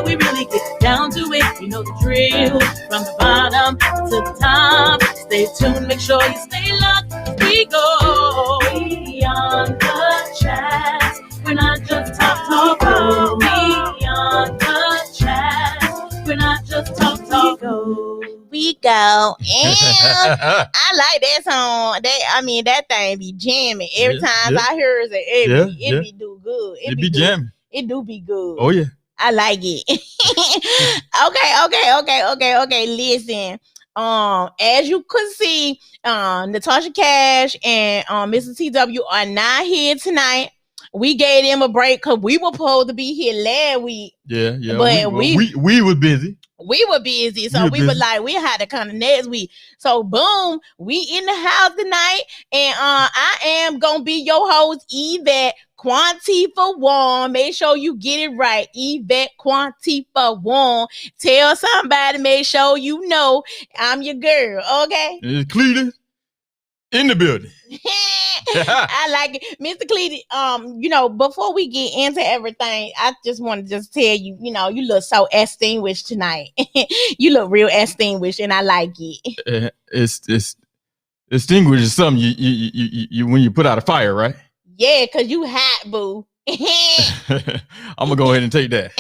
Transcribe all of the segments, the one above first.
we really get down to it. You know the drill, from the bottom to the top. Stay tuned, make sure you stay locked. We go beyond the chat. We're not just talk. Beyond the chat. We're not just talk. We go. And I like that song. That thing be jamming. Every time I hear it, it be do good. It be jamming. It do be good. Oh, yeah. I like it. Okay. Listen. As you could see, Natasha Cash and Mrs. TW are not here tonight. We gave them a break because we were supposed to be here last week. Yeah. But we were busy. We were busy, so we were like, we had to come next week. So boom, we in the house tonight, and I am gonna be your host, Yvette Quantifa One. Make sure you get it right, Yvette Quantifa One. Tell somebody, make sure you know I'm your girl, okay? It's Cleatis in the building. I like it. Mr. Cleatis, before we get into everything, I just want to tell you, you look so extinguished tonight. You look real extinguished, and I like it. It's extinguished is something you when you put out a fire, right? Yeah, because you hot, boo. I'm gonna go ahead and take that.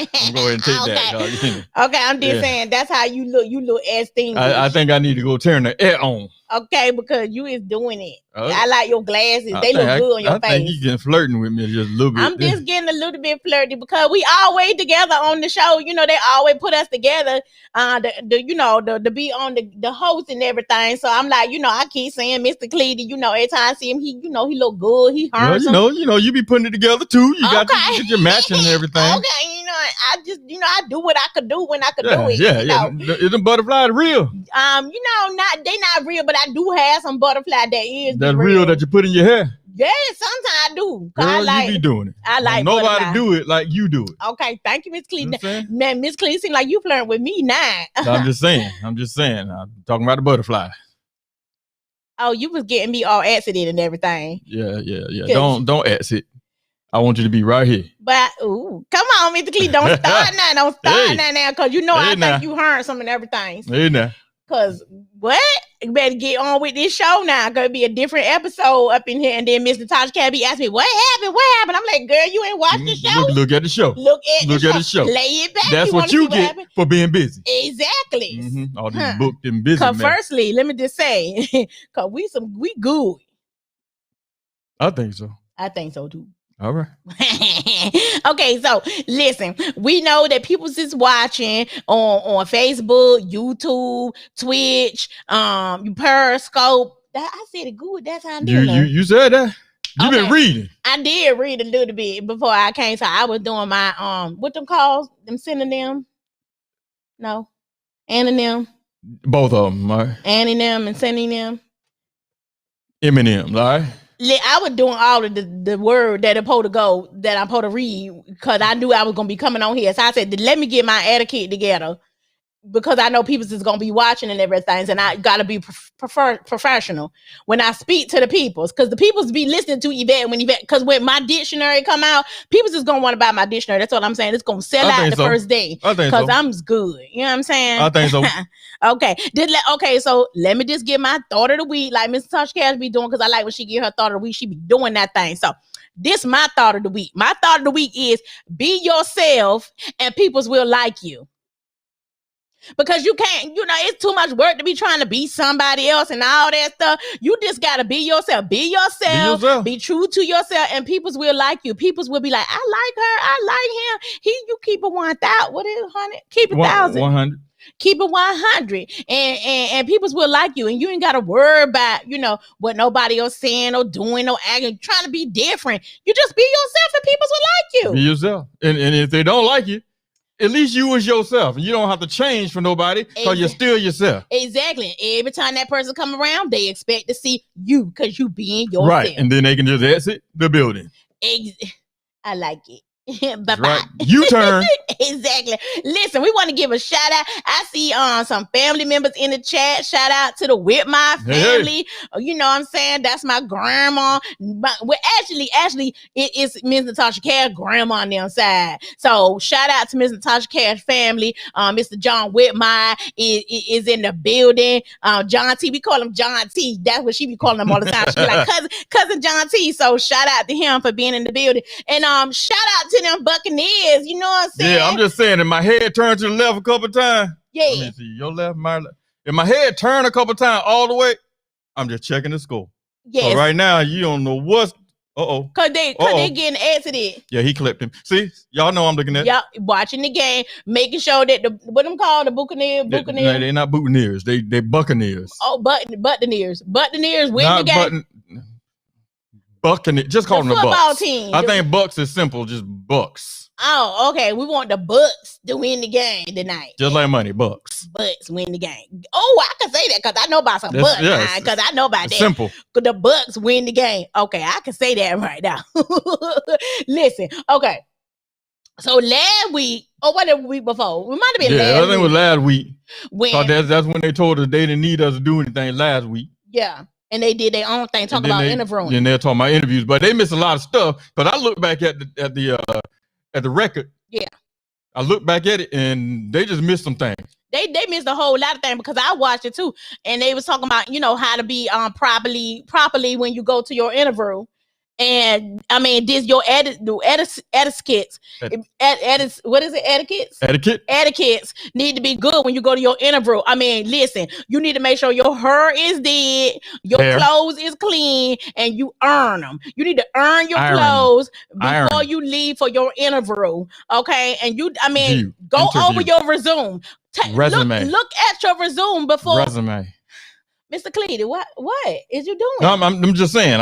Okay, I'm just saying that's how you look. You look extinguished. I think I need to go turn the air on. Okay, because you is doing it. I like your glasses. They look good on your face. I think you getting flirting with me just a little bit. I'm just getting a little bit flirty because we always together on the show. They always put us together. To be on the host and everything. So I'm like, I keep saying Mr. Cleatis. Every time I see him, he look good. He handsome. You be putting it together too. You got your matching and everything. Okay, I just I do what I could do when I could do it. Yeah. Is the butterfly real? They not real, but I do have some butterfly that is real that you put in your hair. Yeah, sometimes I do. Girl, you be doing it. I like nobody butterfly. do it like you do it. Okay, thank you, Miss Cleatis. Man, Miss Cleatis seem like you flirting with me now. No, I'm just saying. I'm talking about the butterfly. Oh, you was getting me all accident and everything. Yeah. Don't exit. I want you to be right here. But come on, Mr. Cleatis, don't start now. Don't start now, because I think you heard some and everything. Hey now. Cause what? You better get on with this show now. Gonna be a different episode up in here, and then Mr. Natasha Cabby asked me, "What happened?" I'm like, "Girl, you ain't watched the show. Look at the show. Look at the show. Lay it back. That's what you get for being busy. Exactly. Mm-hmm. All this booked and busy. Cause firstly, let me just say, cause we good. I think so. I think so too. All right. Okay, so listen, we know that people is watching on Facebook, YouTube, Twitch, Periscope. I said it good. That's how I do it. You said that. You've been reading. I did read a little bit before I came. So I was doing my what them calls? Them synonym? No. Anonym. Both of them, all right. Anonym and synonym. Eminem, all right. I was doing all of the word that I'm supposed to read, because I knew I was going to be coming on here. So I said, let me get my etiquette together, because I know people is going to be watching and everything, and I got to be professional when I speak to the peoples, because the peoples be listening to Yvette because when my dictionary come out, peoples is going to want to buy my dictionary. That's what I'm saying. It's going to sell out the first day, because I'm good. You know what I'm saying? I think so. Okay, so let me just get my thought of the week, like Mr. Tasha Cash be doing, because I like when she get her thought of the week, she be doing that thing. So this my thought of the week. My thought of the week is be yourself and peoples will like you. Because you can't, it's too much work to be trying to be somebody else and all that stuff. You just got to be yourself. Be yourself. Be true to yourself, and peoples will like you. Peoples will be like, I like her. I like him. You keep it 1,000. What is it, 100? Keep it 1,000. 100. Keep it 100. And peoples will like you. And you ain't got to worry about, what nobody else saying or doing or acting, trying to be different. You just be yourself and peoples will like you. Be yourself. And if they don't like you, at least you was yourself. You don't have to change for nobody, because you're still yourself. Exactly. Every time that person come around, they expect to see you, because you being yourself. Right. And then they can just exit the building. I like it. Bye-bye. Right. U-turn. Exactly. Listen, we want to give a shout out. I see some family members in the chat. Shout out to the With My family. You know what I'm saying? That's my grandma. Well, actually, it is Ms. Natasha Cash grandma on their side. So shout out to Ms. Natasha Cash family. Mr. John Whitmire is in the building. John T, we call him John T. That's what she be calling him all the time. She be like cousin John T. So shout out to him for being in the building. And shout out to them Buccaneers. You know what I'm saying? Yeah, I'm just saying, if my head turned to the left a couple times, yeah. Let me see, your left, my left. If my head turned a couple times all the way, I'm just checking the score. Yes. So right now, you don't know what's. Cause they getting exited. Yeah, he clipped him. See, y'all know I'm looking at. Yep, watching the game, making sure that what them called the Buccaneers. They're not Buccaneers. They Buccaneers. Oh, Buccaneers win the game. Buccaneers. Just call them the Bucks. Team. I think Bucks is simple, just Bucks. Oh, okay. We want the Bucks to win the game tonight. Just like money, Bucks. Bucks win the game. Oh, I can say that because I know about some Bucks. Because I know about that. Simple. The Bucks win the game. Okay, I can say that right now. Listen, okay. So last week, or whatever week before, it might have been last week. Yeah, I think it was last week. When that's when they told us they didn't need us to do anything last week. Yeah. And they did their own thing, talking about interviewing. And they're talking about interviews, but they missed a lot of stuff. But I look back at the record. Yeah. I look back at it and they just missed some things. They missed a whole lot of things because I watched it too. And they was talking about, how to be properly when you go to your interview. And I mean, this your etiquettes. What is it? Etiquettes need to be good when you go to your interview. I mean, listen, you need to make sure your hair is dead, your clothes is clean, and you earn them. You need to earn your clothes before you leave for your interview. Okay, and go over your resume. Look at your resume before. Resume. Mr. Cleatis, what is you doing? No, I'm just saying.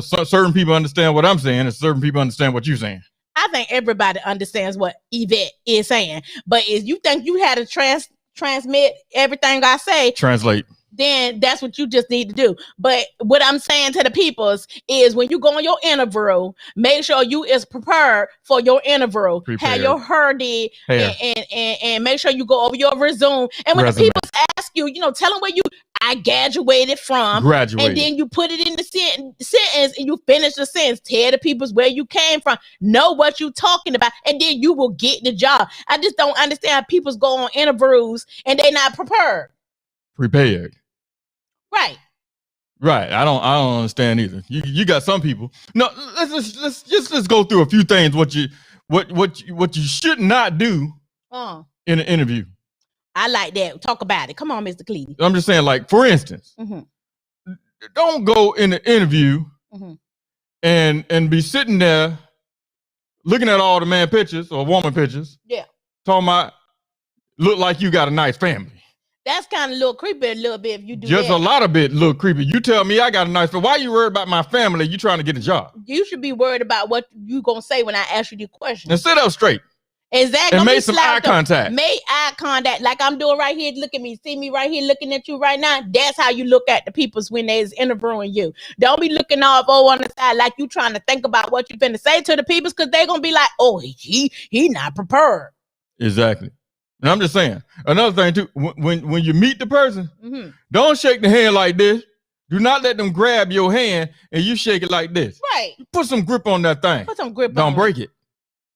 Certain people understand what I'm saying, and certain people understand what you're saying. I think everybody understands what Yvette is saying, but if you think you had to transmit everything I say, translate, then that's what you just need to do. But what I'm saying to the peoples is when you go on your interview, make sure you is prepared for your interview. Have your hair did and make sure you go over your resume. And when the people ask you, tell them where I graduated from. And then you put it in the sentence and you finish the sentence. Tell the peoples where you came from. Know what you're talking about. And then you will get the job. I just don't understand peoples go on interviews and they're not prepared. Prepared. Right. I don't understand either. You got some people. No, let's go through a few things. What you should not do in an interview. I like that. Talk about it. Come on, Mr. Cleatis. I'm just saying, like, for instance, don't go in an interview and be sitting there looking at all the man pictures or woman pictures. Yeah. Talking about look like you got a nice family. That's kind of a little creepy a little bit if you do just that. A lot of bit look creepy. You tell me I got a nice family. Why are you worried about my family? You trying to get a job. You should be worried about what you going to say when I ask you the question. And sit up straight. Exactly. And make some eye contact. Make eye contact like I'm doing right here. Look at me. See me right here looking at you right now. That's how you look at the peoples when they's interviewing you. Don't be looking off on the side like you trying to think about what you finna say to the peoples because they're going to be like, oh, he not prepared. Exactly. And I'm just saying, another thing too, when you meet the person, don't shake the hand like this. Do not let them grab your hand and you shake it like this. Right. Put some grip on that thing. Put some grip Don't break it.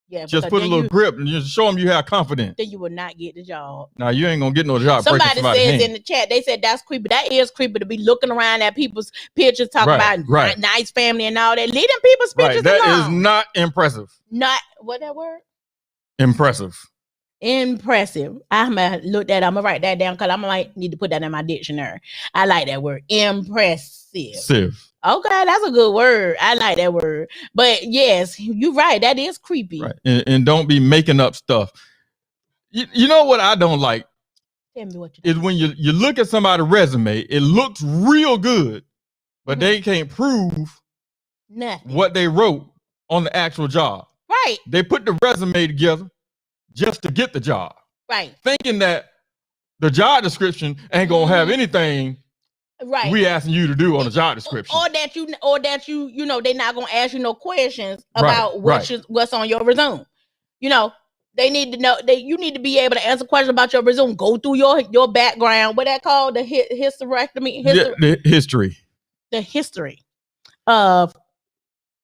Yeah. Just put a little grip and just show them you have confidence. Then you will not get the job. Now you ain't gonna get no job. Somebody says in the chat, they said that's creepy. That is creepy to be looking around at people's pictures, talking about nice family and all that. Leave them people's pictures alone. That is not impressive. Not what that word? Impressive. I'm gonna write that down because I might need to put that in my dictionary. I like that word. Impressive. Okay, that's a good word. I like that word. But yes, you're right. That is creepy. Right. And don't be making up stuff. You know what I don't like? Tell me what is when you look at somebody's resume, it looks real good, but they can't prove nothing what they wrote on the actual job. Right. They put the resume together just to get the job. Right. Thinking that the job description ain't gonna have anything we asking you to do on the job description. Or that you know they're not gonna ask you no questions about what's on your resume. You know, they need to know you need to be able to answer questions about your resume. Go through your background. What that called? The hysterectomy. The history. The history of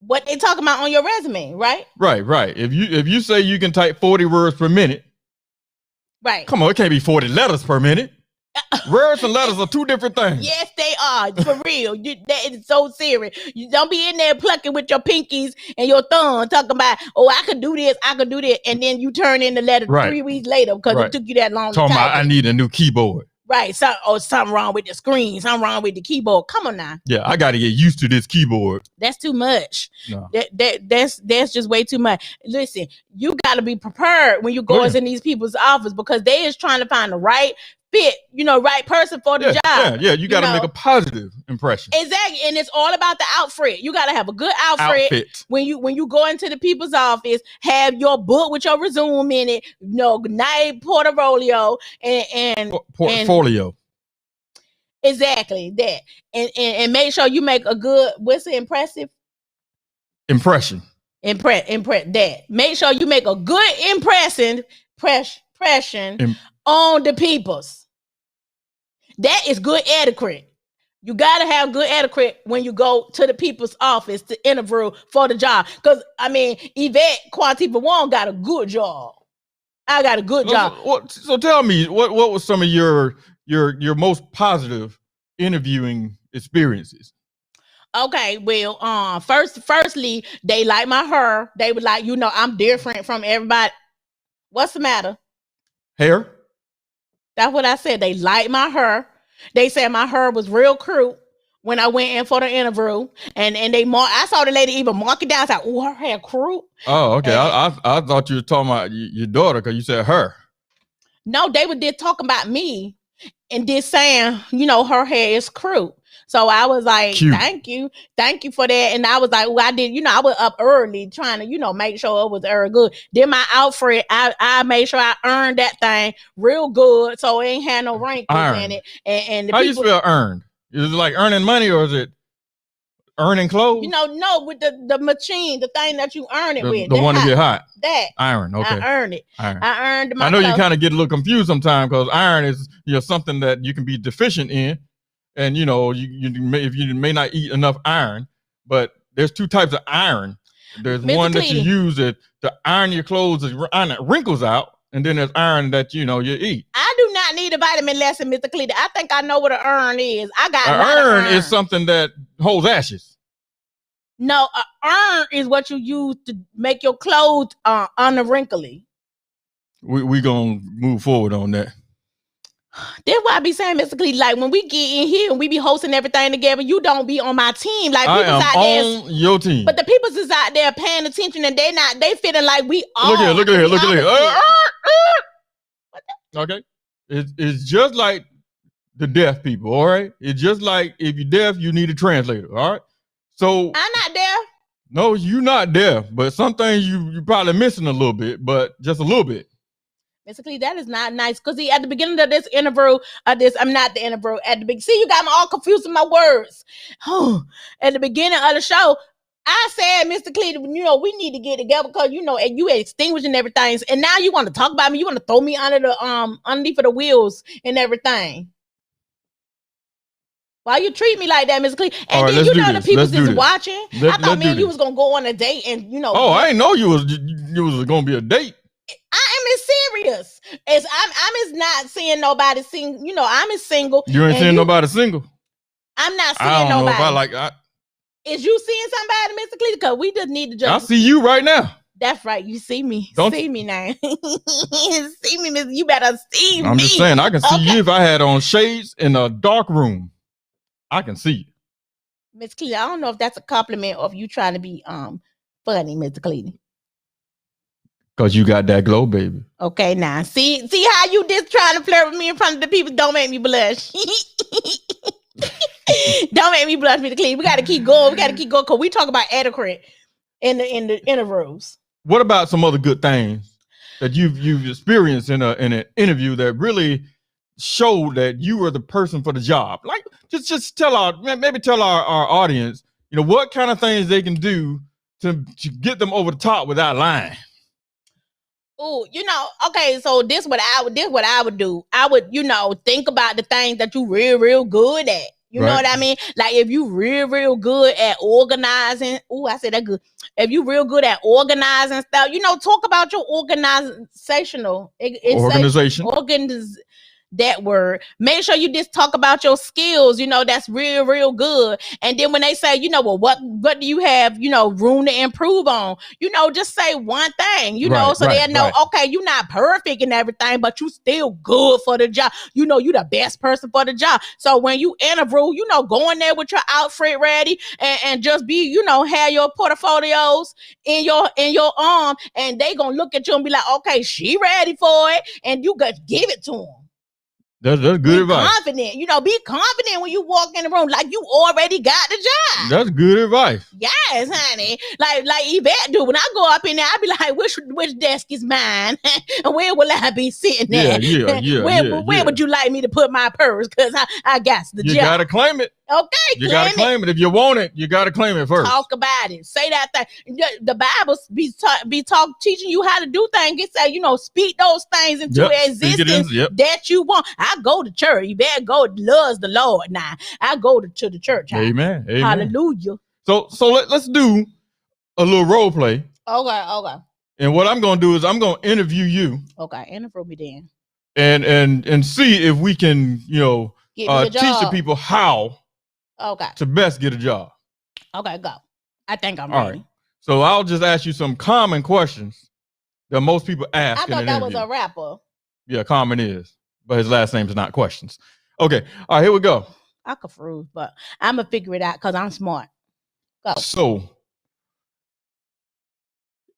what they talking about on your resume, right? Right. If you say you can type 40 words per minute, right? Come on, it can't be 40 letters per minute. Words and letters are two different things. Yes, they are. For real. That is so serious. You don't be in there plucking with your pinkies and your thumb talking about, oh, I could do this, and then you turn in the letter 3 weeks later because it took you that long. Talking about I need a new keyboard. Right. Something wrong with the screen, something wrong with the keyboard. Come on now. Yeah, I got to get used to this keyboard. That's too much. No. That's just way too much. Listen, you got to be prepared when you go in these people's office because they is trying to find the right fit, right person for the job. Yeah. You got to make a positive impression. Exactly. And it's all about the outfit. You got to have a good outfit. When you go into the people's office, have your book with your resume in it, nice portfolio and portfolio. Exactly that. And make sure you make a good, impressive impression. Impress that. Make sure you make a good impression on the peoples. That is good etiquette. You got to have good etiquette when you go to the people's office to interview for the job. Because, Yvette Cleatis Wong got a good job. I got a good job. So tell me, what was some of your most positive interviewing experiences? Okay, well, firstly, they like my hair. They were like, I'm different from everybody. What's the matter? Hair? That's what I said. They like my hair. They said my hair was real cute when I went in for the interview. And I saw the lady even mark it down. I was like, oh, her hair cute. Oh, okay. I thought you were talking about your daughter because you said her. No, they were just talking about me and just saying, her hair is cute. So I was like, cute. Thank you for that. And I was like, I did, I was up early trying to, make sure it was very good. Then my outfit, I made sure I earned that thing real good, so it ain't had no wrinkles in it. And how you spell earned? Is it like earning money or is it earning clothes? No, with the machine, the thing that you earn it with. The one to get hot. That iron. Okay. I earned it. Iron. I earned my I know clothes. You kind of get a little confused sometimes because iron is something that you can be deficient in. And you may not eat enough iron, but there's two types of iron. There's Mr. one Cleatis. That you use to iron your clothes and iron wrinkles out, and then there's iron that you eat. I do not need a vitamin lesson, Mr. Cleatis. I think I know what an urn is. I got an urn is something that holds ashes. No, an urn is what you use to make your clothes unwrinkly. We gonna move forward on that. That's why I be saying, Mr. Cleatis, like when we get in here and we be hosting everything together, you don't be on my team. Like I am on your team. But the people is out there paying attention and they feeling like we all. Look at here. Okay. It's just like the deaf people, all right? It's just like if you're deaf, you need a translator, all right? So I'm not deaf. No, you're not deaf, but some things you're probably missing a little bit, but just a little bit. Basically, that is not nice because at the beginning of this interview, I'm not the interview. At the beginning, see, you got me all confused with my words. At the beginning of the show, I said, Mr. Cleatis, we need to get together because and you extinguishing everything, and now you want to talk about me. You want to throw me under the underneath of the wheels and everything. Why you treat me like that, Mr. Cleatis? And right, then the people is watching. I thought me and you was gonna go on a date, and Oh, I didn't know you was gonna be a date. I am serious. I'm not seeing nobody sing. I'm single. You ain't seeing nobody single. I'm not seeing nobody. I don't nobody. know if Is you seeing somebody, Mr. Cleatis? Because we just need to just. I see you right now. That's right. You see me. See me now. See me, Miss. You better see me. I'm just saying, I can see you if I had on shades in a dark room. I can see you. Miss Cleatis, I don't know if that's a compliment or if you trying to be funny, Mr. Cleatis. Because you got that glow, baby. Okay, now. See how you just trying to flirt with me in front of the people? Don't make me blush. Don't make me blush, Mr. Cleatis. We got to keep going. Because we talk about etiquette in the interviews. What about some other good things that you've experienced in an interview that really showed that you were the person for the job? Like, just tell our audience, what kind of things they can do to get them over the top without lying. Oh, okay, so this what I would do. I would, think about the things that you real good at. You know Right. what I mean? Like if you real good at organizing. Oh, I said that good. If you real good at organizing stuff, talk about your organizational Organization. that word. Make sure you just talk about your skills, that's real good. And then when they say, well, what do you have, room to improve on? Just say one thing, so they'll know, okay, you're not perfect and everything, but you still good for the job. You the best person for the job. So when you interview, go in there with your outfit ready and just be, have your portfolios in your arm, and they gonna look at you and be like, okay, she ready for it, and you got give it to them. That's good advice. Confident, be confident when you walk in the room, like you already got the job. That's good advice. Yes, honey. Like Yvette do. When I go up in there, I be like, which desk is mine, and where will I be sitting at? Where would you like me to put my purse? Because I got the job. You gotta claim it. Okay, you gotta claim it. If you want it, you gotta claim it first. Talk about it. Say that thing. The Bible teaching you how to do things. It say, speak those things into existence that you want. I go to church. You better go. Loves the Lord now. I go to the church. Amen. Amen. Hallelujah. So let's do a little role play. Okay. And what I'm gonna do is I'm gonna interview you. Okay, interview me then. And see if we can, teach the people how. Okay. To best get a job. Okay, go. I think I'm ready. All right. So I'll just ask you some common questions that most people ask. I thought that was a rapper. Yeah, Common is, but his last name is not Questions. Okay. All right, here we go. I could freeze, but I'm gonna figure it out because I'm smart. Go. So,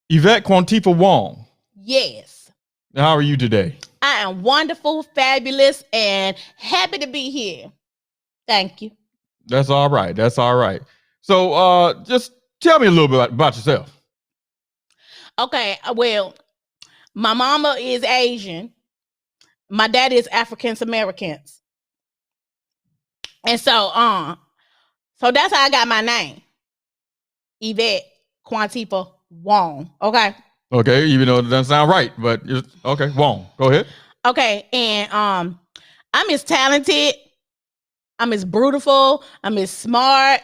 Yvette Quantifa Wong. Yes. How are you today? I am wonderful, fabulous, and happy to be here. Thank you. That's all right. So, just tell me a little bit about yourself. Okay. Well, my mama is Asian. My dad is African Americans. And so that's how I got my name. Yvette Quantifa Wong. Okay. Okay, even though it doesn't sound right, but okay, Wong. Go ahead. Okay, and I'm as talented. I'm as beautiful. I'm as smart.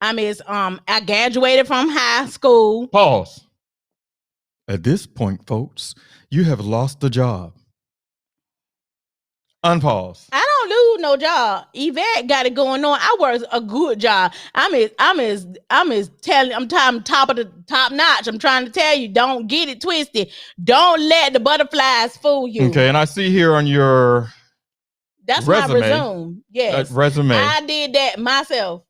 I'm as I graduated from high school. Pause. At this point, folks, you have lost the job. Unpause. I don't lose no job. Yvette got it going on. I work a good job. I'm top of the top notch. I'm trying to tell you, don't get it twisted. Don't let the butterflies fool you. Okay, and I see here on your That's resume, my resume. Yes. Resume. I did that myself.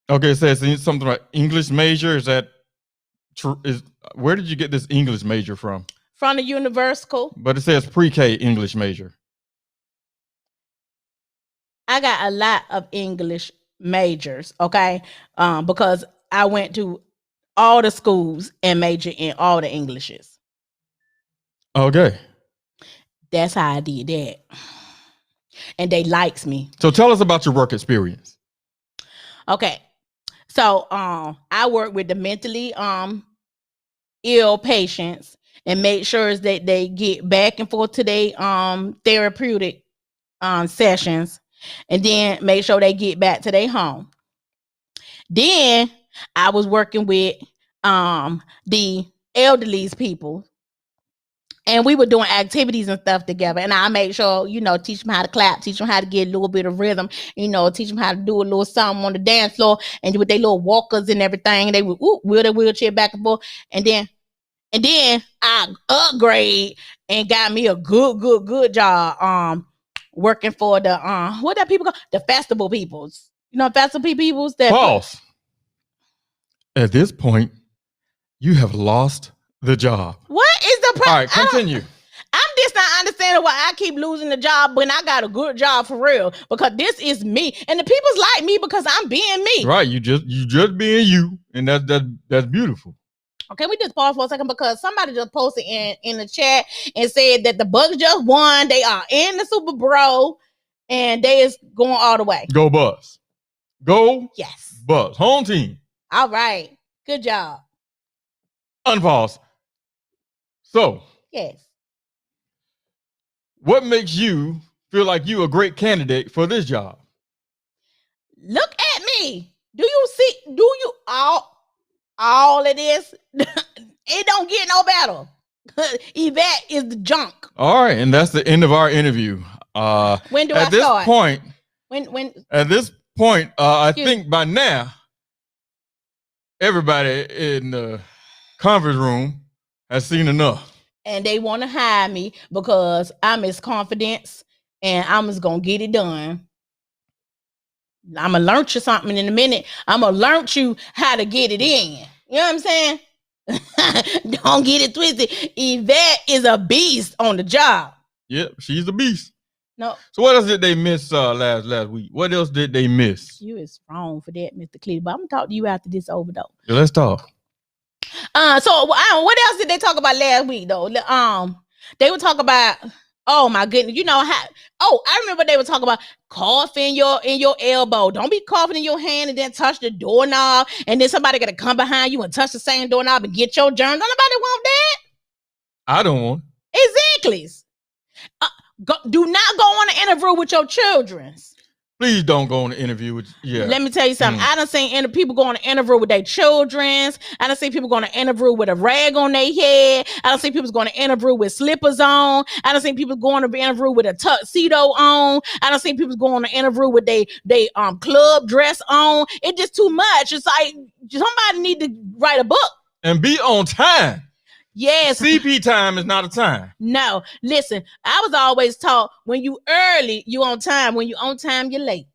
Okay, it says something like English major. Is that true? Where did you get this English major from? From the Universal. But it says pre-K English major. I got a lot of English majors, okay? Because I went to all the schools and majored in all the Englishes. Okay. That's how I did that. And they likes me. So tell us about your work experience. Okay. So I work with the mentally ill patients and make sure that they get back and forth to their therapeutic sessions, and then make sure they get back to their home. Then I was working with the elderly people, and we were doing activities and stuff together. And I made sure, teach them how to clap, teach them how to get a little bit of rhythm, teach them how to do a little something on the dance floor, and with their little walkers and everything. They would wheel their wheelchair back and forth. And then I upgrade and got me a good job working for the what that people call the festival peoples. Festival peoples that False. At this point, you have lost the job. What is the problem? All right, continue. I'm just not understanding why I keep losing the job when I got a good job for real. Because this is me, and the people's like me because I'm being me. Right, you just being you, and that's beautiful. Okay, we just pause for a second because somebody just posted in the chat and said that the Bucks just won. They are in the Super Bowl, and they is going all the way. Go Bucks. Go. Yes. Bucks. Home team. All right. Good job. Unpause. So, Yes. what makes you feel like you a great candidate for this job? Look at me. Do you all of this? It don't get no better. Yvette is the junk. All right, and that's the end of our interview. When do at I this start? point, When at this point, I think by now everybody in the conference room has seen enough. And they want to hire me because I'm Miss Confidence and I'm just gonna get it done. I'm gonna learn you something in a minute. I'm gonna learn you how to get it in. You know what I'm saying? Don't get it twisted. Yvette is a beast on the job. Yep, she's a beast. No. So what else did they miss last week? What else did they miss? You is wrong for that, Mr. Cleatis. But I'm gonna talk to you after this over though. Yeah, let's talk. So what else did they talk about last week though? They would talk about, oh my goodness, you know how? Oh, I remember they would talk about coughing in your elbow. Don't be coughing in your hand and then touch the doorknob, and then somebody gonna come behind you and touch the same doorknob and get your germs. Don't nobody want that. I don't want. Exactly. Do not go on an interview with your children. Please don't go on an interview with. Yeah. Let me tell you something. I done seen people go on an interview with their children's. I done seen people go on an interview with a rag on their head. I done seen people go on an interview with slippers on. I done seen people go on an interview with a tuxedo on. I done seen people go on an interview with they club dress on. It's just too much. It's like somebody need to write a book. And be on time. Yes. CP time is not a time. No. Listen, I was always taught when you early, you on time. When you on time, you're late.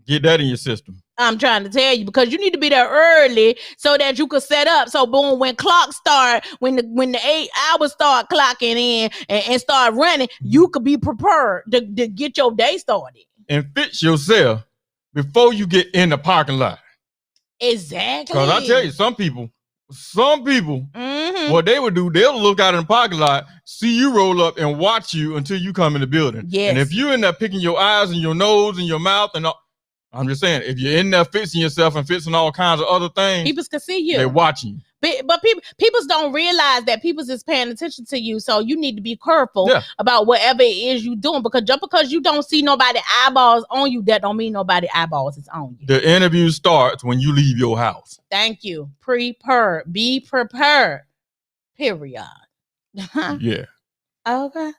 Get that in your system. I'm trying to tell you, because you need to be there early so that you could set up. So boom, when clocks start, when the 8 hours start clocking in and start running, you could be prepared to get your day started. And fix yourself before you get in the parking lot. Exactly. Because I tell you, some people, what they would do, they'll look out in the parking lot, see you roll up and watch you until you come in the building. Yes. And if you end up picking your eyes and your nose and your mouth and all, I'm just saying, if you're in there fixing yourself and fixing all kinds of other things, people can see you. They're watching you. But people don't realize that people is paying attention to you. So you need to be careful about whatever it is you're doing. Because just because you don't see nobody eyeballs on you, that don't mean nobody eyeballs is on you. The interview starts when you leave your house. Thank you. Prepare. Be prepared. Period. Yeah. Okay.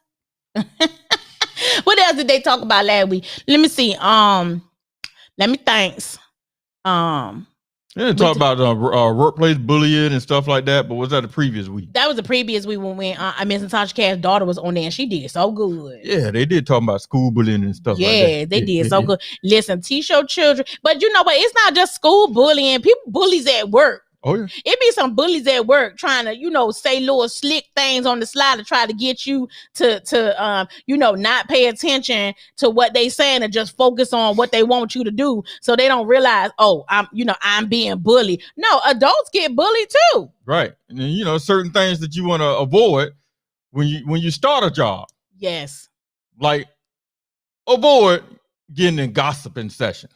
What else did they talk about last week? Let me see. Let me think. They didn't talk about workplace bullying and stuff like that, but was that the previous week? That was the previous week when Miss Natasha Cass's daughter was on there and she did so good. Yeah, they did talk about school bullying and stuff like that. Yeah, they did so good. Listen, teach your children. But you know what? It's not just school bullying. People bullies at work. Oh, yeah. It be some bullies at work trying to, say little slick things on the slide to try to get you to not pay attention to what they saying and just focus on what they want you to do. So they don't realize, I'm being bullied. No, adults get bullied too. Right. And certain things that you want to avoid when you start a job. Yes. Like avoid getting in gossiping sessions.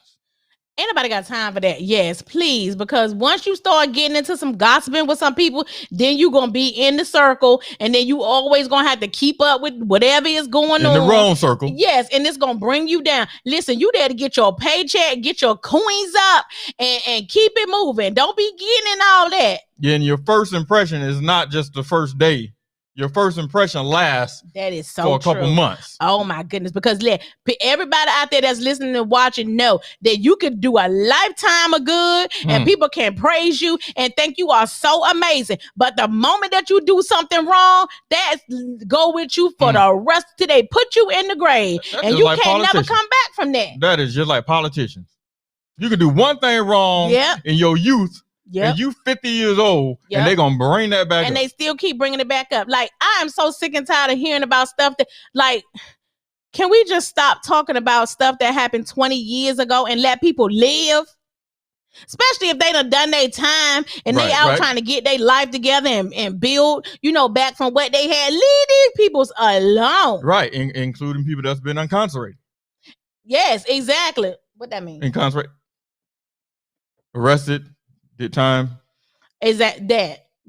Ain't nobody got time for that. Yes, please. Because once you start getting into some gossiping with some people, then you're going to be in the circle. And then you always going to have to keep up with whatever is going on. In the wrong circle. Yes. And it's going to bring you down. Listen, you there to get your paycheck, get your coins up and keep it moving. Don't be getting in all that. Yeah. And your first impression is not just the first day. Your first impression lasts that is so for a couple months. Oh my goodness. Because everybody out there that's listening and watching know that you could do a lifetime of good and people can praise you and think you are so amazing. But the moment that you do something wrong, that's go with you for the rest of today. Put you in the grave. And you like can't never come back from that. That is just like politicians. You can do one thing wrong in your youth. Yep. And you 50 years old, and they're going to bring that back up. And they still keep bringing it back up. Like, I am so sick and tired of hearing about stuff that, like, can we just stop talking about stuff that happened 20 years ago and let people live? Especially if they done their time and they out trying to get their life together and build, back from what they had. Leave these peoples alone. Right, including people that's been incarcerated. Yes, exactly. What that mean? Incarcerated. Arrested. Did time. Is that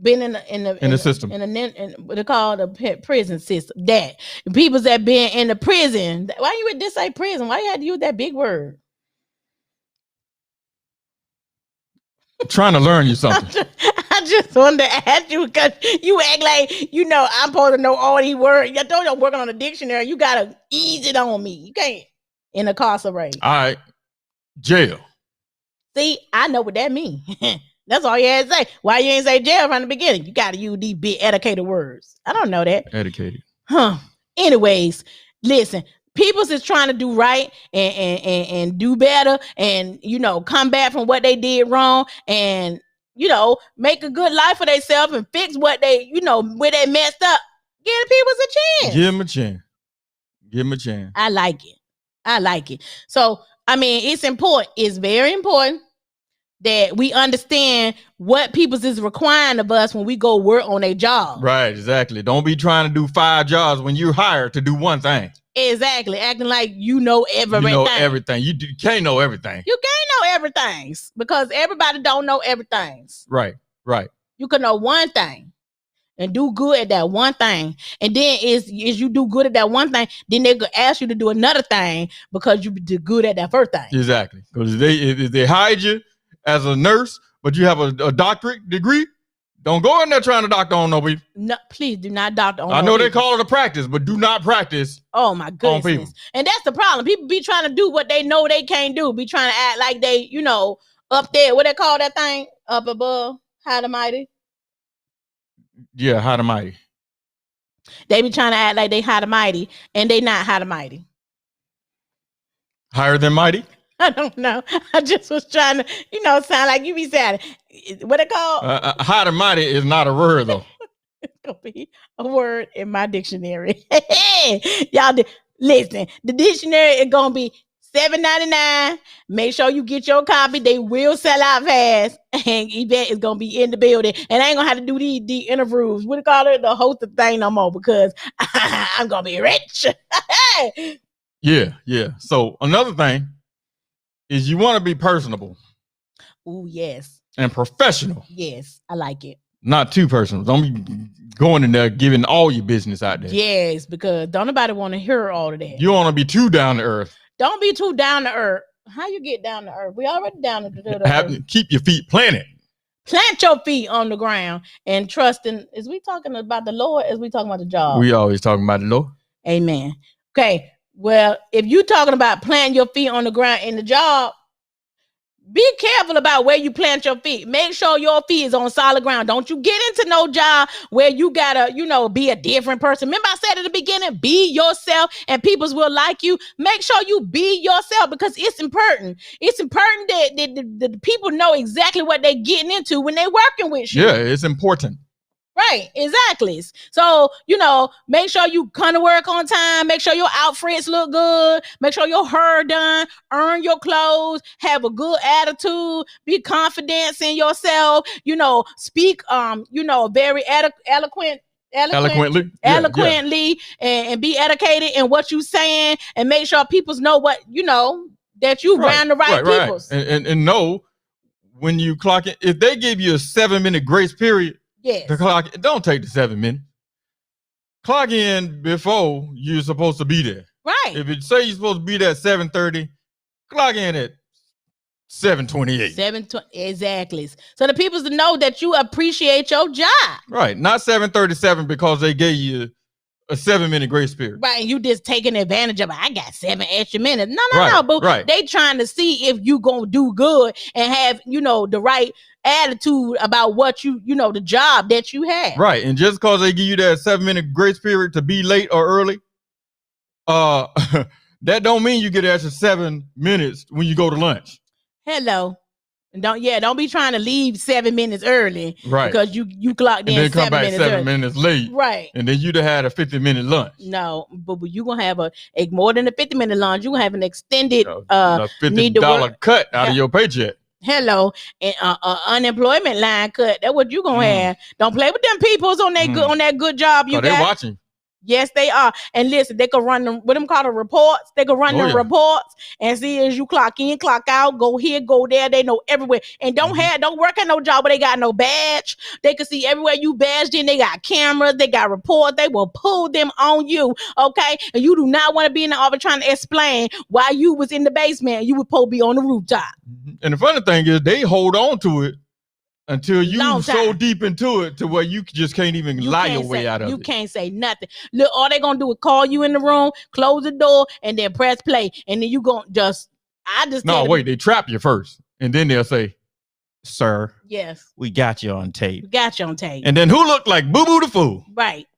been in the system. in what they call the prison system. That the people that been in the prison. Why you would just say prison? Why you had to use that big word? Trying to learn you something. I just wanted to ask you because you act like you know I'm supposed to know all these words. You told you I'm working on a dictionary. You gotta ease it on me. You can't incarcerate. All right, jail. See, I know what that means. That's all you had to say. Why you ain't say jail from the beginning? You gotta use these big educated words. I don't know that. Educated. Huh. Anyways, listen. People's is trying to do right and do better and, you know, come back from what they did wrong and, you know, make a good life for themselves and fix what they, you know, where they messed up. Give the people a chance. Give them a chance. Give them a chance. I like it. I like it. So, I mean, it's important. It's very important that we understand what people's is requiring of us when we go work on a job. Right, exactly. Don't be trying to do 5 jobs when you're hired to do one thing. Exactly. Acting like you know everything. You know everything. You can't know everything. You can't know everything because everybody don't know everything. Right, right. You can know one thing and do good at that one thing. And then is you do good at that one thing, then they could ask you to do another thing because you did good at that first thing. Exactly. Because if they hired you as a nurse, but you have a doctorate degree, don't go in there trying to doctor on nobody. No, please do not doctor on I know they call it a practice, but do not practice. Oh my goodness. And that's the problem. People be trying to do what they know they can't do. Be trying to act like they, you know, up there. What they call that thing? Up above? High and mighty? Yeah, high and mighty. They be trying to act like they high and mighty, and they not high and mighty. Higher than mighty? I don't know. I just was trying to, you know, sound like you be saying, what it called? High and mighty is not a word, though. It's going to be a word in my dictionary. Y'all, listen, the dictionary is going to be $7.99. Make sure you get your copy. They will sell out fast. And Yvette is going to be in the building. And I ain't going to have to do the interviews. What do you call it? The host of thing no more because I'm going to be rich. Yeah. So another thing is you want to be personable. Oh, yes. And professional. Yes, I like it. Not too personal. Don't be going in there giving all your business out there. Yes, because don't nobody want to hear all of that. You want to be too down to earth. Don't be too down to earth. How you get down to earth? We already down to earth. Keep your feet planted. Plant your feet on the ground and trust in. Is we talking about the Lord? Is we talking about the job? We always talking about the Lord. Amen. Okay. Well, if you talking about planting your feet on the ground in the job, be careful about where you plant your feet. Make sure your feet is on solid ground. Don't you get into no job where you gotta, you know, be a different person. Remember I said at the beginning, be yourself and people will like you. Make sure you be yourself because it's important. It's important that the people know exactly what they're getting into when they're working with you. Yeah, it's important. Right, exactly. So, you know, make sure you come to work on time. Make sure your outfits look good. Make sure your hair done. Earn your clothes. Have a good attitude. Be confident in yourself. You know, speak, you know, very eloquently. And be educated in what you saying. And make sure people know what, you know, that you around the right people. And know when you clock it, if they give you a 7-minute grace period, yes. The clock, don't take the 7 minutes. Clock in before you're supposed to be there. Right. If it say you're supposed to be there at 7:30, clock in at 7:28. 7:20 exactly. So the people to know that you appreciate your job. Right. Not 7:37 because they gave you a 7-minute grace period. Right. And you just taking advantage of it. I got 7 extra minutes. No. But they trying to see if you gonna do good and have, you know, the right attitude about what you know, the job that you have. Right. And just because they give you that 7-minute grace period to be late or early, that don't mean you get an extra 7 minutes when you go to lunch. Hello. Don't be trying to leave 7 minutes early. Right. Because you clocked in and then 7 come back minutes 7 early. minutes late. Right. And then you'd have had a 50-minute lunch. No, but you gonna have a more than a 50-minute lunch. You gonna have an extended a $50 cut out of your paycheck. Hello, and unemployment line cut. That's what you gonna have. Don't play with them peoples on that good job you got. They're watching. Yes, they are. And listen, they could run them, what them called the reports. They could run them reports and see as you clock in, clock out, go here, go there. They know everywhere. And don't work at no job where they got no badge. They can see everywhere you badged in. They got cameras, they got reports. They will pull them on you. Okay. And you do not want to be in the office trying to explain why you was in the basement. You would probably be on the rooftop. And the funny thing is they hold on to it until you so deep into it to where you just can't even lie your way out of it. You can't say nothing. Look, all they gonna do is call you in the room, close the door, and then press play. And then you gonna they trap you first. And then they'll say, sir, yes, we got you on tape. And then who looked like Boo Boo the Fool? Right.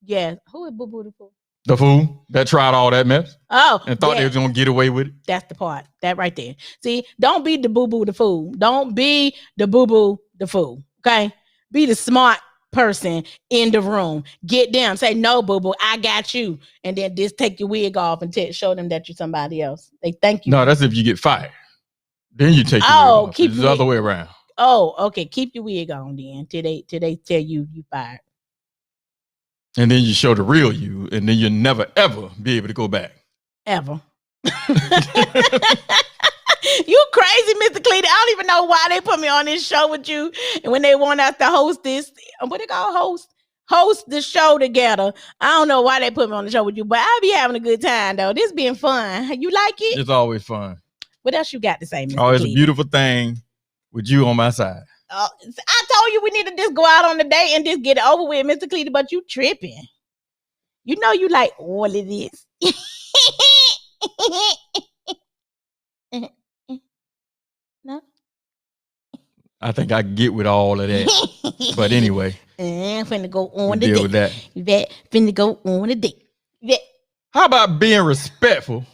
Yes. Who is Boo Boo the Fool? The fool that tried all that mess. Oh. And thought they was gonna get away with it. That's the part. That right there. See, don't be the Boo Boo the Fool. Don't be the Boo Boo the Fool. Okay? Be the smart person in the room. Get them. Say, no, Boo Boo, I got you. And then just take your wig off and show them that you're somebody else. They thank you. No, that's if you get fired. Then you take your wig off. Keep it's the other way around. Oh, okay. Keep your wig on then till they tell you fired. And then you show the real you, and then you'll never, ever be able to go back. Ever. You crazy, Mr. Cleatis. I don't even know why they put me on this show with you. And when they want us to host this, what they call host the show together. I don't know why they put me on the show with you, but I'll be having a good time, though. This being fun. You like it? It's always fun. What else you got to say, Mr. Oh, it's Cleatis? a beautiful thing with you on my side. I told you we need to just go out on the date and just get it over with, Mr. Cleatis, but you tripping. You know you like all of this. No? I think I can get with all of that. But anyway. I'm finna go on the date. With that. Yvette, finna go on the date. Yvette. How about being respectful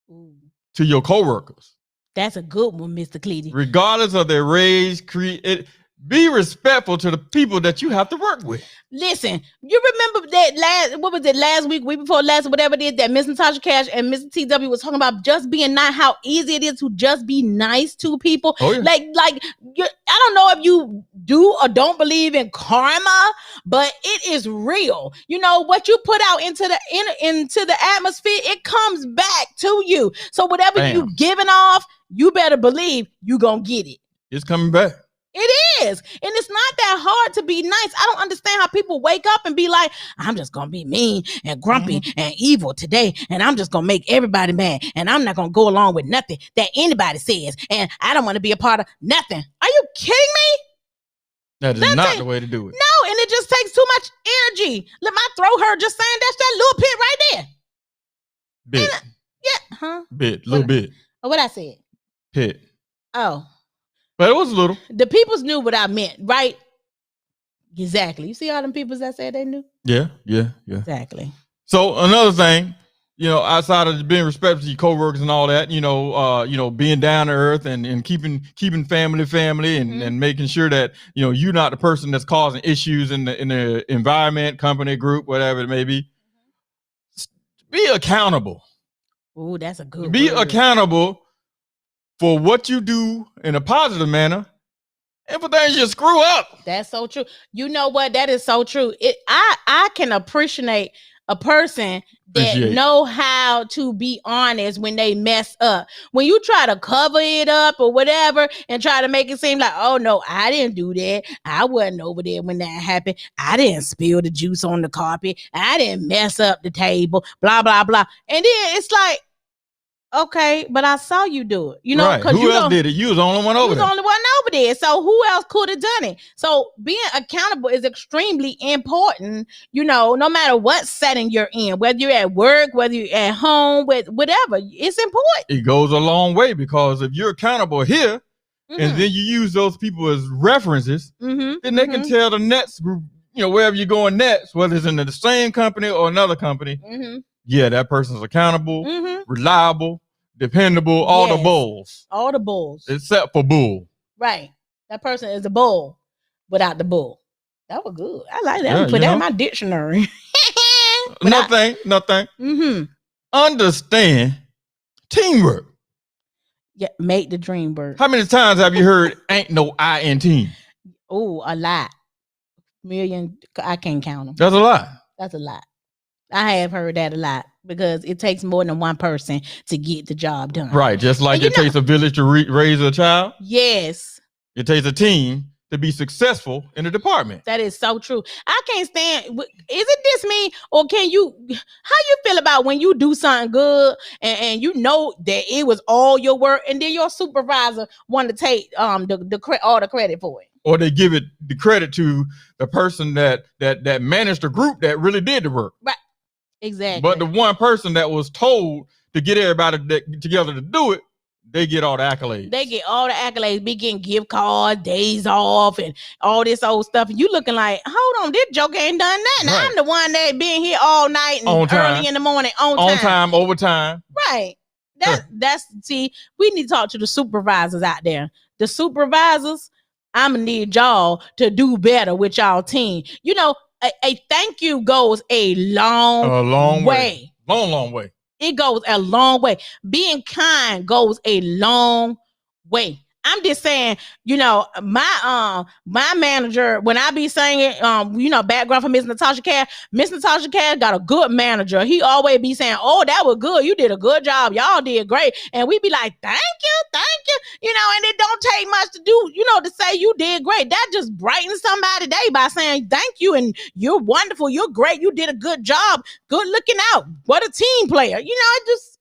to your coworkers? That's a good one, Mr. Cleatis. Regardless of their race, creed, be respectful to the people that you have to work with. Listen, you remember that last week before last, whatever it is, that Miss Natasha Cash and Mr. TW was talking about just being nice, how easy it is to just be nice to people. Oh, yeah. I don't know if you do or don't believe in karma, but it is real. You know, what you put out into the atmosphere, it comes back to you. So whatever you giving off, you better believe you gonna get it. It's coming back. It is. And it's not that hard to be nice. I don't understand how people wake up and be like, I'm just going to be mean and grumpy and evil today. And I'm just going to make everybody mad. And I'm not going to go along with nothing that anybody says. And I don't want to be a part of nothing. Are you kidding me? That is not the way to do it. No, and it just takes too much energy. Let my throat hurt just saying that's that little pit right there. Bit. Yeah. Huh? Bit. Little bit. What I said? Pit. Oh. But it was a little. The peoples knew what I meant, right? Exactly. You see all them peoples that said they knew? Yeah. Exactly. So another thing, outside of being respectful to your coworkers and all that, being down to earth and keeping family and making sure that, you're not the person that's causing issues in the environment, company, group, whatever it may be. Be accountable. Oh, that's a good Be word. Accountable for what you do in a positive manner and for things you screw up. That's so true. You know what? That is so true. I can appreciate a person that know how to be honest when they mess up. When you try to cover it up or whatever and try to make it seem like, oh no, I didn't do that. I wasn't over there when that happened. I didn't spill the juice on the carpet. I didn't mess up the table, blah, blah, blah. And then it's like, okay, but I saw you do it. Right. Who else did it? You was the only one over there. You was the only one over there. So who else could have done it? So being accountable is extremely important, no matter what setting you're in, whether you're at work, whether you're at home, whatever, it's important. It goes a long way because if you're accountable here and then you use those people as references, then they can tell the next group, wherever you're going next, whether it's in the same company or another company, yeah, that person's accountable, reliable, dependable, all the bulls. All the bulls. Except for bull. Right. That person is a bull without the bull. That was good. I like that. Yeah, put that in my dictionary. Nothing. Understand teamwork. Yeah, make the dream work. How many times have you heard ain't no I in team? Oh, a lot. Million. I can't count them. That's a lot. That's a lot. I have heard that a lot because it takes more than one person to get the job done. Right. Just like And it takes a village to raise a child. Yes. It takes a team to be successful in the department. That is so true. I can't stand. Is it this me, or can you? How you feel about when you do something good and you know that it was all your work, and then your supervisor want to take all the credit for it, or they give it the credit to the person that managed the group that really did the work. Right. Exactly. But the one person that was told to get everybody together to do it, they get all the accolades. They get all the accolades, be getting gift cards, days off, and all this old stuff. And you looking like, hold on, this joker ain't done nothing. Right. I'm the one that been here all night and early in the morning, on time, overtime. Right. That's see, we need to talk to the supervisors out there. The supervisors, I'm gonna need y'all to do better with y'all team. You know, a thank you goes a long way. Long way. It goes a long way. Being kind goes a long way. I'm just saying, you know, my manager, when I be singing, background for Miss Natasha Cash, Miss Natasha Cash got a good manager. He always be saying, oh, that was good. You did a good job. Y'all did great. And we be like, thank you. You know, and it don't take much to do, to say you did great. That just brightens somebody's day by saying thank you and you're wonderful. You're great. You did a good job. Good looking out. What a team player. It's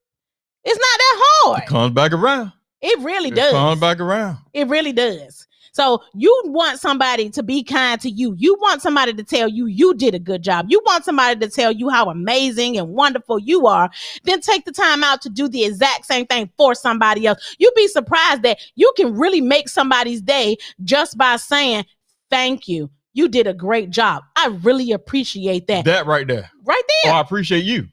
not that hard. It comes back around. It really does. It comes back around. It really does. So you want somebody to be kind to you. You want somebody to tell you you did a good job. You want somebody to tell you how amazing and wonderful you are. Then take the time out to do the exact same thing for somebody else. You'd be surprised that you can really make somebody's day just by saying, thank you. You did a great job. I really appreciate that. That right there. Right there. Oh, I appreciate you.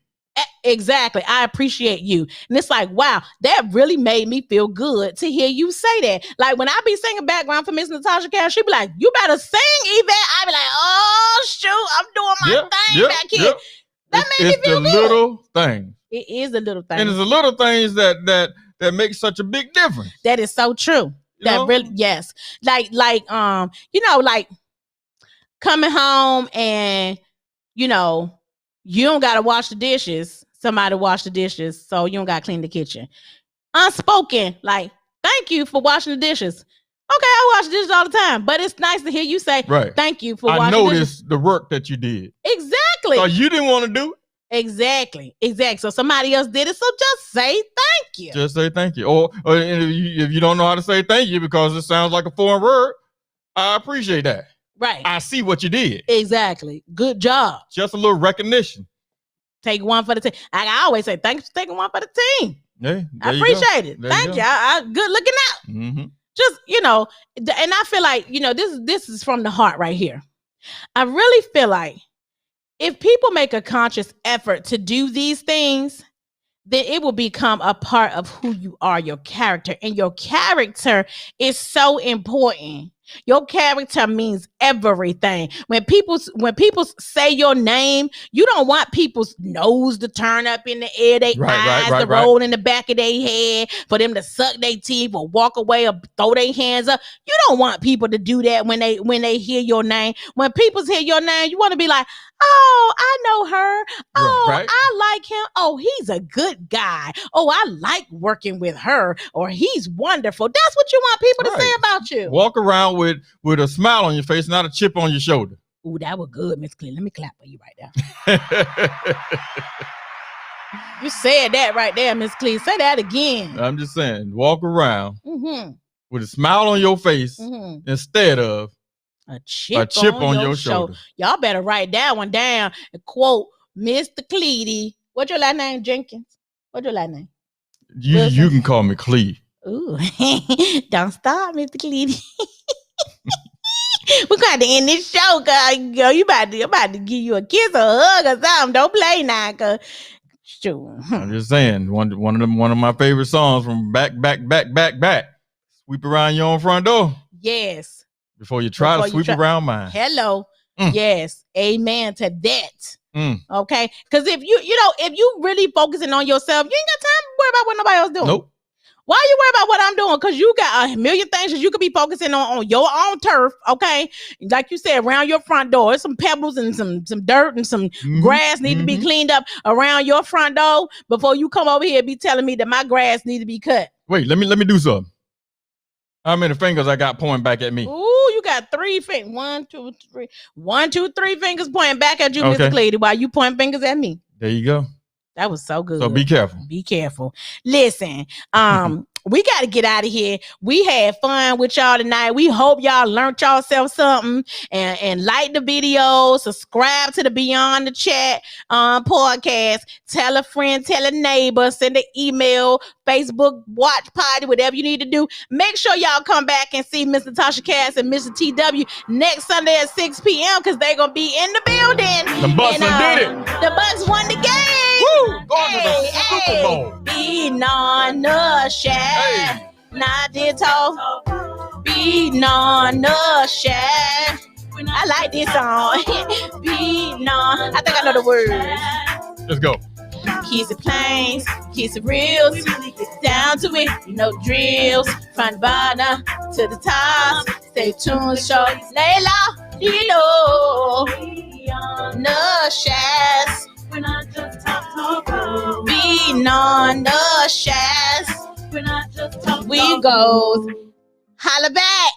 Exactly. I appreciate you. And it's like, wow, that really made me feel good to hear you say that. Like when I be singing background for Miss Natasha Cash, she be like, you better sing, Yvette. I be like, oh, shoot, I'm doing my thing back here. That made me feel good. It's the little thing. It is the little thing. And it's the little things that make such a big difference. That is so true. Really, yes. Like coming home and, you don't got to wash the dishes. Somebody wash the dishes, so you don't got to clean the kitchen. Unspoken, like, thank you for washing the dishes. Okay, I wash the dishes all the time, but it's nice to hear you say, thank you for washing the dishes. I noticed the work that you did. Exactly. So you didn't want to do it. Exactly. So somebody else did it, so just say thank you. Just say thank you. Or if you don't know how to say thank you because it sounds like a foreign word, I appreciate that. Right. I see what you did. Exactly. Good job. Just a little recognition. Take one for the team. I always say, thanks for taking one for the team. Yeah, I appreciate it. Thank you. I good looking out. Mm-hmm. Just, and I feel like, this is from the heart right here. I really feel like if people make a conscious effort to do these things, then it will become a part of who you are, your character. And your character is so important. Your character means everything. When people say your name, you don't want people's nose to turn up in the air, their eyes to roll in the back of their head, for them to suck their teeth or walk away or throw their hands up. You don't want people to do that when they hear your name. When people hear your name, you want to be like, oh, I know her. Oh, I like him. Oh, he's a good guy. Oh, I like working with her. Or he's wonderful. That's what you want people to say about you. Walk around with a smile on your face, not a chip on your shoulder. Ooh, that was good, Miss Clean. Let me clap for you right there. You said that right there, Miss Clean. Say that again. I'm just saying, walk around with a smile on your face instead of a chip on your shoulder. Y'all better write that one down and quote Mr. Cleatis. What's your last name, Jenkins? What's your last name? You can call me Cleet. Ooh, don't stop, Mr. Cleatis. We're going to end this show, cause I'm about to give you a kiss or a hug or something. Don't play now, cause sure. I'm just saying, one of my favorite songs from back. Sweep around your own front door. Yes. Before you try to sweep around mine. Hello. Yes. Amen to that. Okay. Because if you really focusing on yourself, you ain't got time to worry about what nobody else doing. Nope. Why you worry about what I'm doing? Because you got a million things that you could be focusing on your own turf, okay? Like you said, around your front door. There's some pebbles and some dirt and some grass need to be cleaned up around your front door before you come over here and be telling me that my grass needs to be cut. Wait, let me do something. How many fingers I got pointing back at me? Ooh, you got 3 fingers. 1, 2, 3. 1, 2, 3 fingers pointing back at you, Mr. Cleatis, while you pointing fingers at me. There you go. That was so good. So be careful. Be careful. Listen, we got to get out of here. We had fun with y'all tonight. We hope y'all learned yourself something and like the video, subscribe to the Beyond the Chat podcast. Tell a friend, tell a neighbor, send an email, Facebook watch party, whatever you need to do. Make sure y'all come back and see Mr. Tasha Cass and Mr. TW next Sunday at 6 p.m. because they're going to be in the building. The Bucks did it. The Bucks won the game. Woo! Going to the Super Bowl. Be on the shack. Not this talk. Be on the shack. I like this song. Be on. I think I know the words. Let's go. Keeps the planes, keeps the reels, down to it, you know drills, from the bottom to the top. Stay tuned, show Layla, you know, no shares. We're not just talk. Be on the shares. We're not just talk. We goes, holla back.